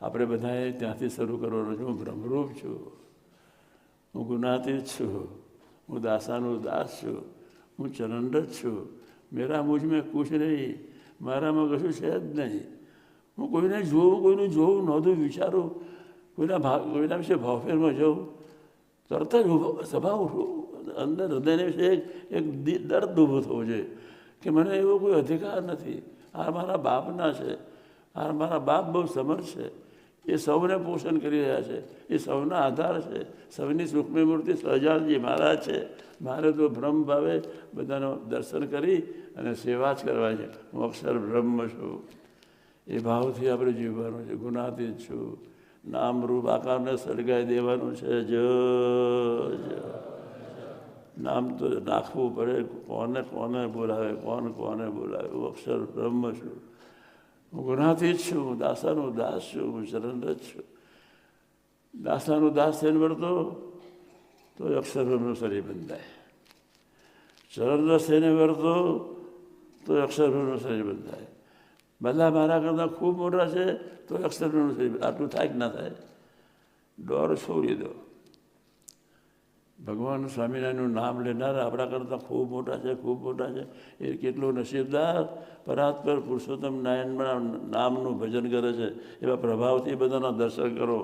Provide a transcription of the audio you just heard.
આપણે બધાએ ત્યાંથી શરૂ કરવાનું છે. હું બ્રહ્મરૂપ છું, હું ગુનાતીત છું, હું દાસાનું દાસ છું, હું ચરણરત છું. મેરા મુझ में कुछ નહીં, મારામાં કશું છે જ નહીં. હું કોઈને જોઉં, કોઈનું જોઉં નહોતું, વિચારું, કોઈના વિશે ભાવફેરમાં જાઉં, તરત જ સ્વભાવ અંદર હૃદયને વિશે એક દર્દ ઊભો થવો જોઈએ કે મને એવો કોઈ અધિકાર નથી. આ મારા બાપના છે, આ મારા બાપ બહુ સમર્થ છે, એ સૌને પોષણ કરી રહ્યા છે, એ સૌના આધાર છે, સૌની સૂક્ષ્મ મૂર્તિ સહજાનજી મહારાજ છે. મારે તો બ્રહ્મ ભાવે બધાનો દર્શન કરી અને સેવા જ કરવા છે. હું અક્ષર બ્રહ્મ છું, એ ભાવથી આપણે જીવવાનું છે. ગુનાતીત છું, નામ રૂપ આકારને સળગાઈ દેવાનું છે. નામ તો નાખવું પડે, કોને કોને બોલાવે, કોને બોલાવે. હું અક્ષર બ્રહ્મ છું, હું ગુનાતીત છું, હું દાસાનું દાસ છું, હું ચરણરત છું. દાસાનું દાસ થઈને મળતો તો અક્ષર બ્રહ્મનું શરીર બંધાય. ચરણરત થઈને મળતો તો અક્ષર બ્રહ્મનું શરીર બંધાય. બધા મારા કરતાં ખૂબ મોટા છે તો અક્ષર બ્રહ્મનું શરીર. આટલું થાય કે ના થાય? ડોર છોડી દો. ભગવાન સ્વામિનારાયણનું નામ લેનાર આપણા કરતાં ખૂબ મોટા છે, ખૂબ મોટા છે. એ કેટલો નસીબદાર પરાત્પર પુરુષોત્તમ નારાયણના નામનું ભજન કરે છે. એવા પ્રભાવથી બધાના દર્શન કરો.